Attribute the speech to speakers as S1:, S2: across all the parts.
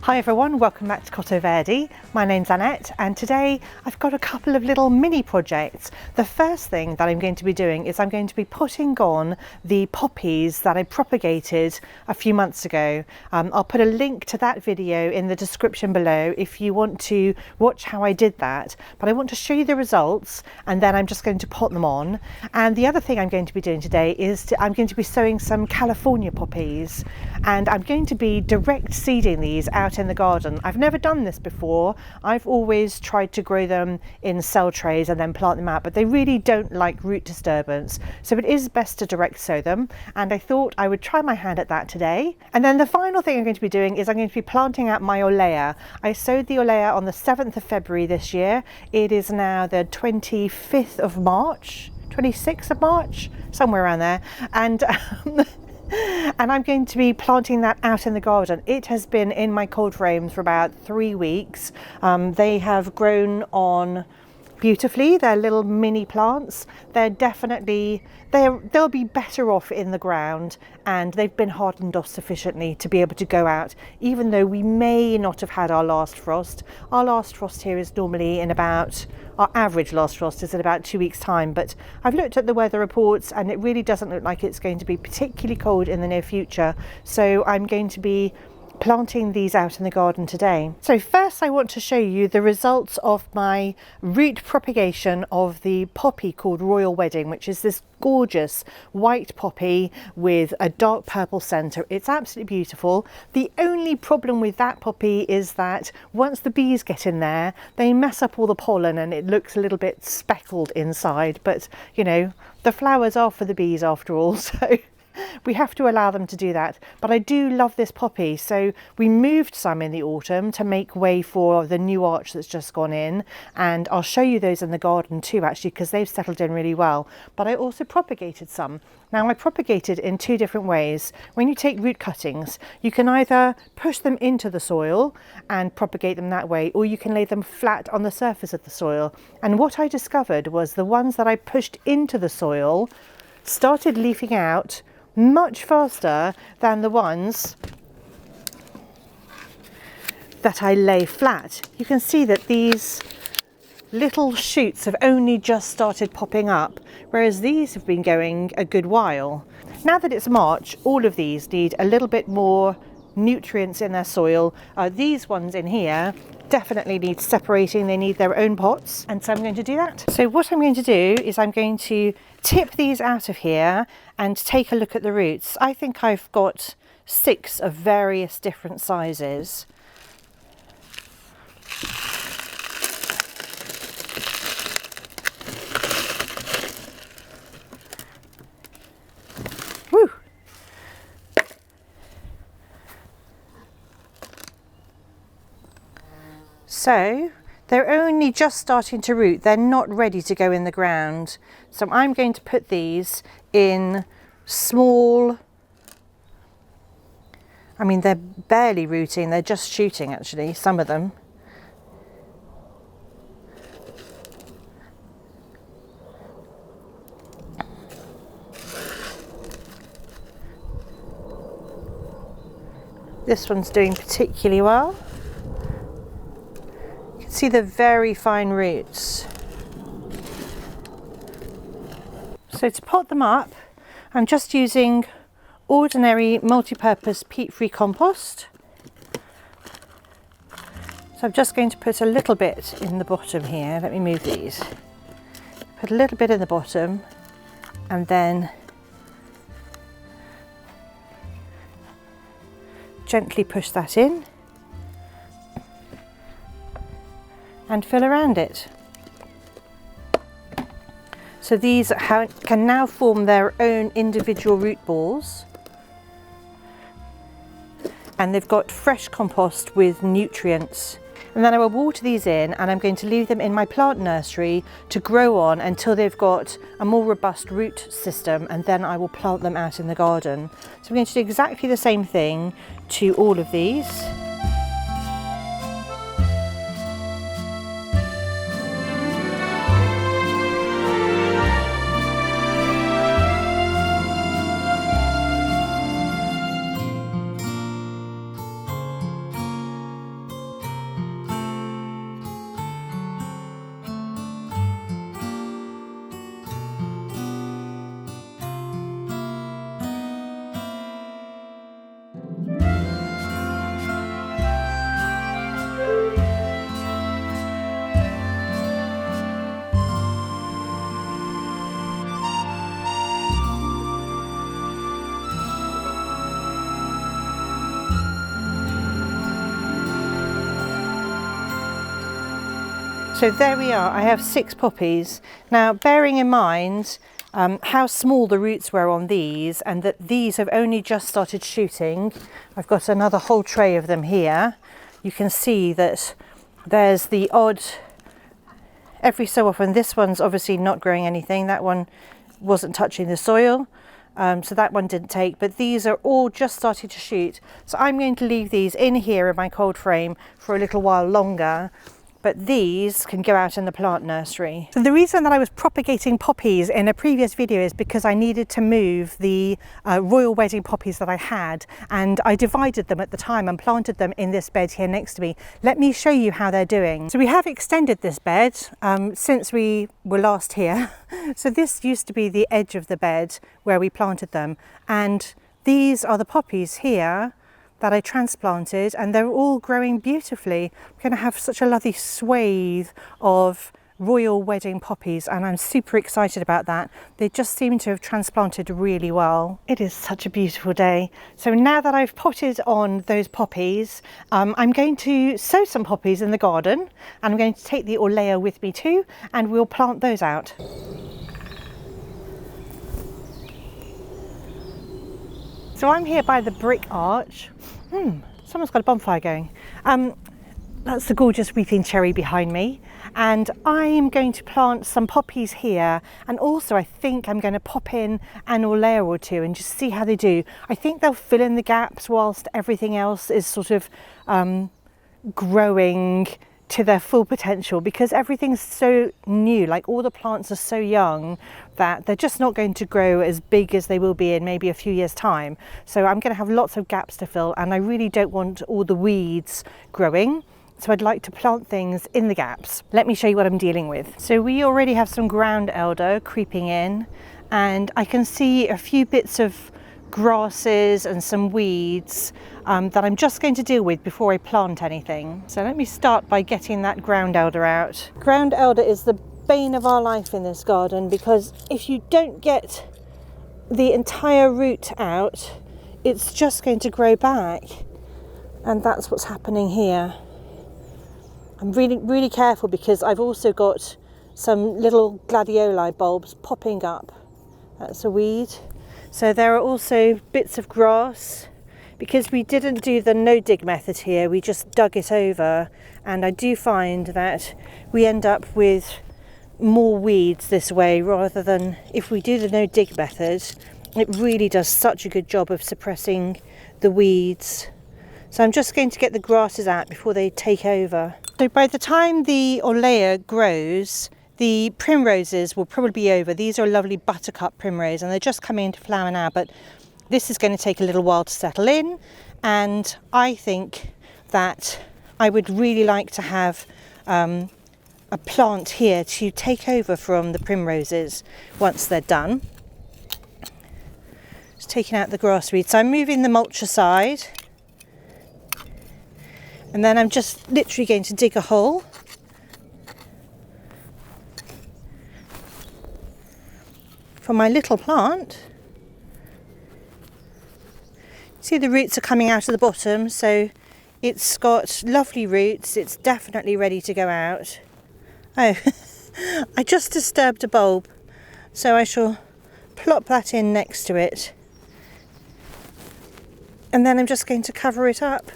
S1: Hi everyone, welcome back to Cottoverdi. My name's Annette and today I've got a couple of little mini projects. The first thing that I'm going to be doing is I'm going to be putting on the poppies that I propagated a few months ago. I'll put a link to that video in the description below if you want to watch how I did that. But I want to show you the results and then I'm just going to pot them on. And the other thing I'm going to be doing today is I'm going to be sowing some California poppies, and I'm going to be direct seeding these out in the garden. I've never done this before. I've always tried to grow them in cell trays and then plant them out, but they really don't like root disturbance. So it is best to direct sow them. And I thought I would try my hand at that today. And then the final thing I'm going to be doing is I'm going to be planting out my Orlaya. I sowed the Orlaya on the 7th of February this year. It is now the 25th of March, 26th of March, somewhere around there. And and I'm going to be planting that out in the garden. It has been in my cold frames for about 3 weeks. They have grown on beautifully. They're little mini plants. They're definitely, they'll be better off in the ground, and they've been hardened off sufficiently to be able to go out, even though we may not have had our last frost. Our last frost here is normally in about, our average last frost is in about 2 weeks time, but I've looked at the weather reports and it really doesn't look like it's going to be particularly cold in the near future. So I'm going to be planting these out in the garden today. So first I want to show you the results of my root propagation of the poppy called Royal Wedding, which is this gorgeous white poppy with a dark purple centre. It's absolutely beautiful. The only problem with that poppy is that once the bees get in there, they mess up all the pollen and it looks a little bit speckled inside, but you know, the flowers are for the bees after all, so we have to allow them to do that. But I do love this poppy, so we moved some in the autumn to make way for the new arch that's just gone in, and I'll show you those in the garden too actually, because they've settled in really well. But I also propagated some. Now I propagated in two different ways. When you take root cuttings, you can either push them into the soil and propagate them that way, or you can lay them flat on the surface of the soil. And what I discovered was the ones that I pushed into the soil started leafing out much faster than the ones that I lay flat. You can see that these little shoots have only just started popping up, whereas these have been going a good while. Now that it's March, all of these need a little bit more nutrients in their soil. These ones in here definitely need separating. They need their own pots, and so I'm going to do that. So what I'm going to do is I'm going to tip these out of here and take a look at the roots. I think I've got 6 of various different sizes. Woo! So they're only just starting to root. They're not ready to go in the ground. So I'm going to put these in small, I mean, they're barely rooting, they're just shooting actually, some of them. This one's doing particularly well. See the very fine roots. So to pot them up, I'm just using ordinary multi-purpose peat-free compost. So I'm just going to put a little bit in the bottom here. Let me move these. Put a little bit in the bottom and then gently push that in and fill around it. So these can now form their own individual root balls, and they've got fresh compost with nutrients. And then I will water these in, and I'm going to leave them in my plant nursery to grow on until they've got a more robust root system, and then I will plant them out in the garden. So I'm going to do exactly the same thing to all of these. So there we are, I have 6 poppies. Now bearing in mind how small the roots were on these, and that these have only just started shooting. I've got another whole tray of them here. You can see that there's the odd, every so often, this one's obviously not growing anything, that one wasn't touching the soil, so that one didn't take, but these are all just starting to shoot. So I'm going to leave these in here in my cold frame for a little while longer, but these can go out in the plant nursery. So the reason that I was propagating poppies in a previous video is because I needed to move the royal wedding poppies that I had, and I divided them at the time and planted them in this bed here next to me. Let me show you how they're doing. So we have extended this bed since we were last here. So this used to be the edge of the bed where we planted them, and these are the poppies here that I transplanted, and they're all growing beautifully. I'm going to have such a lovely swathe of royal wedding poppies, and I'm super excited about that. They just seem to have transplanted really well. It is such a beautiful day. So now that I've potted on those poppies, I'm going to sow some poppies in the garden, and I'm going to take the Orlaya with me too, and we'll plant those out. So I'm here by the brick arch. Someone's got a bonfire going. That's the gorgeous weeping cherry behind me. And I'm going to plant some poppies here. And also I think I'm going to pop in an Orlaya or two and just see how they do. I think they'll fill in the gaps whilst everything else is sort of growing to their full potential, because everything's so new, like all the plants are so young that they're just not going to grow as big as they will be in maybe a few years time. So I'm going to have lots of gaps to fill, and I really don't want all the weeds growing, so I'd like to plant things in the gaps. Let me show you what I'm dealing with. So we already have some ground elder creeping in, and I can see a few bits of grasses and some weeds that I'm just going to deal with before I plant anything. So let me start by getting that ground elder out. Ground elder is the bane of our life in this garden, because if you don't get the entire root out, it's just going to grow back, and that's what's happening here. I'm really careful, because I've also got some little gladioli bulbs popping up. That's a weed. So there are also bits of grass, because we didn't do the no dig method here, we just dug it over, and I do find that we end up with more weeds this way rather than if we do the no dig method. It really does such a good job of suppressing the weeds. So I'm just going to get the grasses out before they take over. So by the time the Orlaya grows, the primroses will probably be over. These are a lovely buttercup primrose, and they're just coming into flower now, but this is going to take a little while to settle in, and I think that I would really like to have a plant here to take over from the primroses once they're done. Just taking out the grass weeds. So I'm moving the mulch aside, and then I'm just literally going to dig a hole. For my little plant. See, the roots are coming out of the bottom, so it's got lovely roots. It's definitely ready to go out. Oh, I just disturbed a bulb, so I shall plop that in next to it. And then I'm just going to cover it up.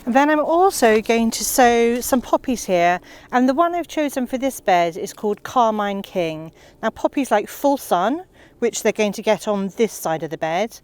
S1: And then I'm also going to sow some poppies here, and the one I've chosen for this bed is called Carmine King. Now poppies like full sun, which they're going to get on this side of the bed,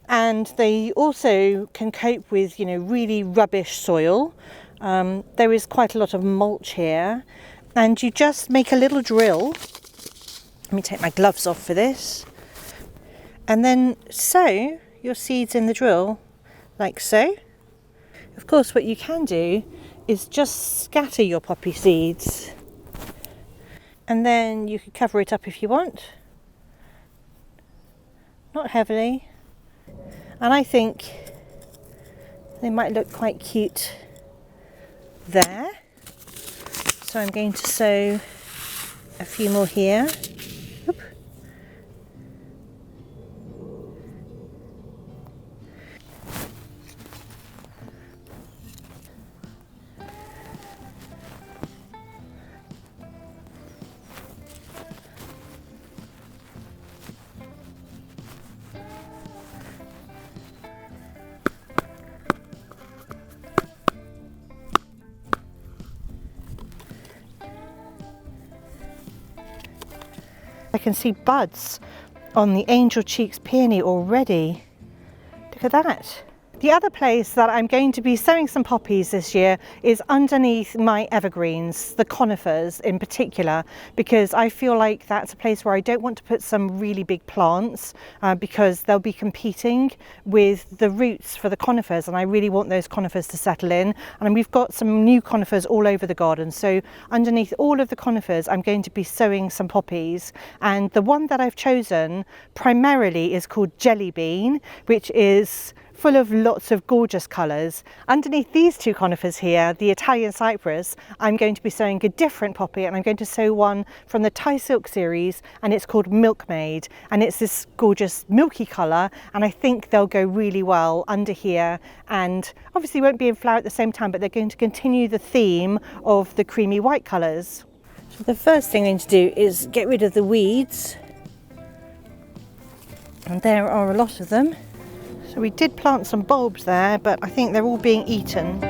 S1: and they also can cope with, you know, really rubbish soil. There is quite a lot of mulch here, and you just make a little drill. Let me take my gloves off for this, and then sow your seeds in the drill like so. Of course, what you can do is just scatter your poppy seeds, and then you could cover it up if you want, not heavily. And I think they might look quite cute there. So I'm going to sow a few more here. Oop. I can see buds on the Angel Cheeks peony already. Look at that. The other place that I'm going to be sowing some poppies this year is underneath my evergreens, the conifers in particular, because I feel like that's a place where I don't want to put some really big plants because they'll be competing with the roots for the conifers, and I really want those conifers to settle in. And we've got some new conifers all over the garden, so underneath all of the conifers I'm going to be sowing some poppies, and the one that I've chosen primarily is called Jelly Bean, which is full of lots of gorgeous colours. Underneath these two conifers here, the Italian cypress, I'm going to be sowing a different poppy, and I'm going to sow one from the Thai Silk series, and it's called Milkmaid, and it's this gorgeous milky colour, and I think they'll go really well under here, and obviously won't be in flower at the same time, but they're going to continue the theme of the creamy white colours. So the first thing I'm going to do is get rid of the weeds, and there are a lot of them. So we did plant some bulbs there, but I think they're all being eaten.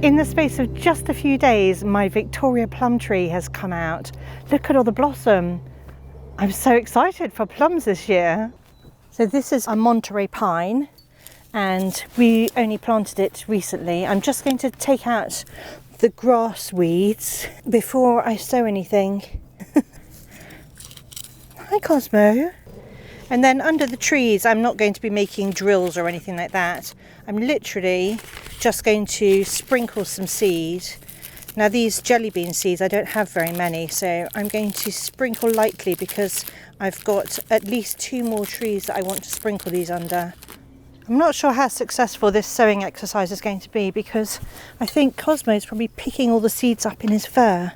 S1: In the space of just a few days, my Victoria plum tree has come out. Look at all the blossom. I'm so excited for plums this year. So this is a Monterey pine, and we only planted it recently. I'm just going to take out the grass weeds before I sow anything. Hi Cosmo. And then under the trees, I'm not going to be making drills or anything like that. I'm literally just going to sprinkle some seed. Now these jelly bean seeds, I don't have very many, so I'm going to sprinkle lightly because I've got at least 2 more trees that I want to sprinkle these under. I'm not sure how successful this sowing exercise is going to be because I think Cosmo's probably picking all the seeds up in his fur.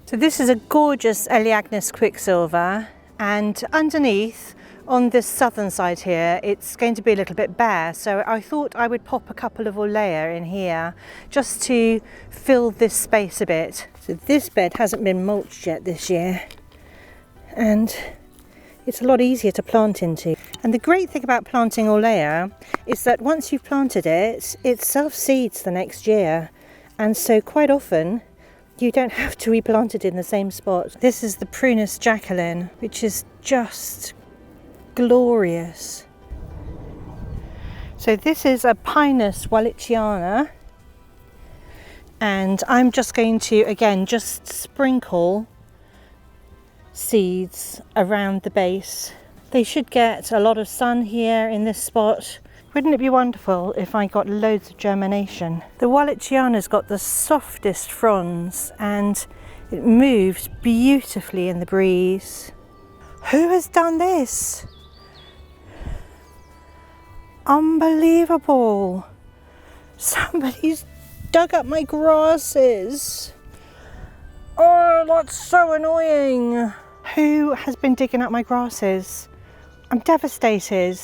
S1: So this is a gorgeous Elaeagnus quicksilver, and underneath on this southern side here it's going to be a little bit bare, so I thought I would pop a couple of Orlaya in here just to fill this space a bit. So this bed hasn't been mulched yet this year, and it's a lot easier to plant into. And the great thing about planting Orlaya is that once you've planted it, it self-seeds the next year, and so quite often you don't have to replant it in the same spot. This is the Prunus Jacqueline, which is just glorious. So this is a Pinus Walliciana, and I'm just going to again just sprinkle seeds around the base. They should get a lot of sun here in this spot. Wouldn't it be wonderful if I got loads of germination? The Walliciana's got the softest fronds and it moves beautifully in the breeze. Who has done this? Unbelievable. Somebody's dug up my grasses. Oh, that's so annoying. Who has been digging up my grasses? I'm devastated.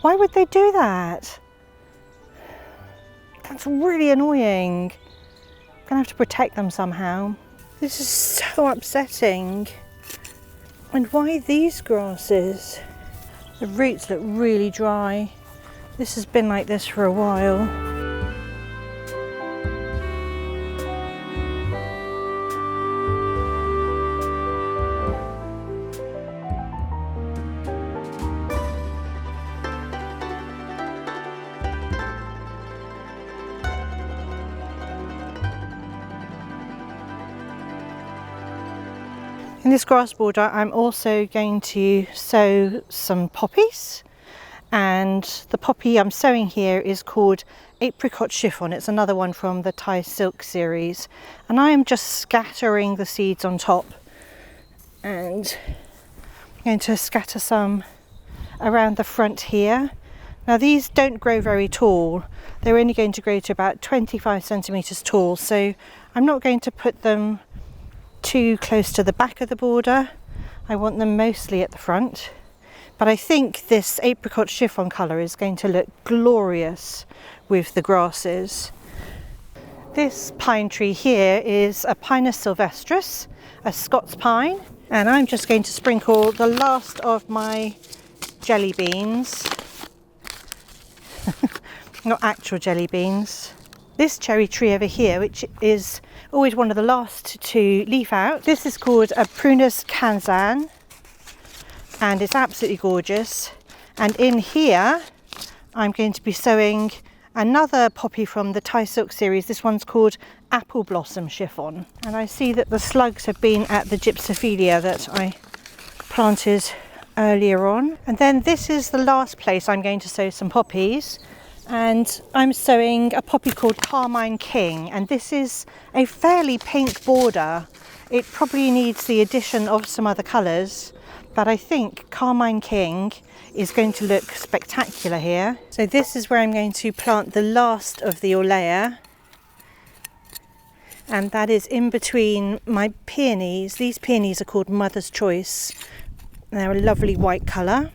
S1: Why would they do that? That's really annoying. I'm gonna have to protect them somehow. This is so upsetting. And why these grasses? The roots look really dry. This has been like this for a while. In this grass border, I'm also going to sow some poppies, and the poppy I'm sowing here is called Apricot Chiffon. It's another one from the Thai Silk series, and I am just scattering the seeds on top, and I'm going to scatter some around the front here. Now these don't grow very tall. They're only going to grow to about 25 centimeters tall, so I'm not going to put them too close to the back of the border. I want them mostly at the front, but I think this apricot chiffon colour is going to look glorious with the grasses. This pine tree here is a Pinus sylvestris, a Scots pine, and I'm just going to sprinkle the last of my jelly beans, not actual jelly beans. This cherry tree over here, which is always one of the last to leaf out, this is called a Prunus kanzan, and it's absolutely gorgeous. And in here I'm going to be sowing another poppy from the Thai Silk series. This one's called Apple Blossom Chiffon, and I see that the slugs have been at the gypsophilia that I planted earlier on. And then this is the last place I'm going to sow some poppies, and I'm sowing a poppy called Carmine King, and this is a fairly pink border. It probably needs the addition of some other colours, but I think Carmine King is going to look spectacular here. So this is where I'm going to plant the last of the Orlaya, and that is in between my peonies. These peonies are called Mother's Choice. They're a lovely white colour,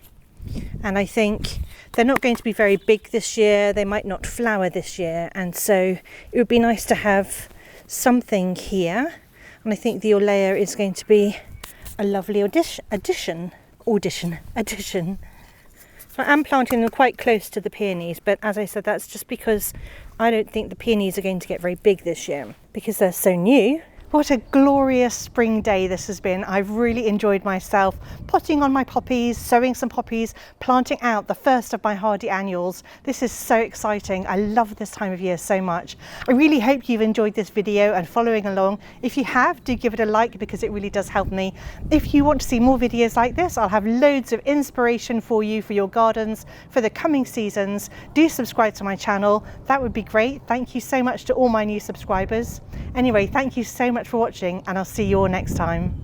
S1: and I think they're not going to be very big this year. They might not flower this year, and so it would be nice to have something here. And I think the Orlaya is going to be a lovely addition. So I am planting them quite close to the peonies, but as I said, that's just because I don't think the peonies are going to get very big this year because they're so new. What a glorious spring day this has been. I've really enjoyed myself potting on my poppies, sowing some poppies, planting out the first of my hardy annuals. This is so exciting. I love this time of year so much. I really hope you've enjoyed this video and following along. If you have, do give it a like because it really does help me. If you want to see more videos like this, I'll have loads of inspiration for you for your gardens for the coming seasons. Do subscribe to my channel. That would be great. Thank you so much to all my new subscribers. Anyway, thank you so much for watching, and I'll see you all next time.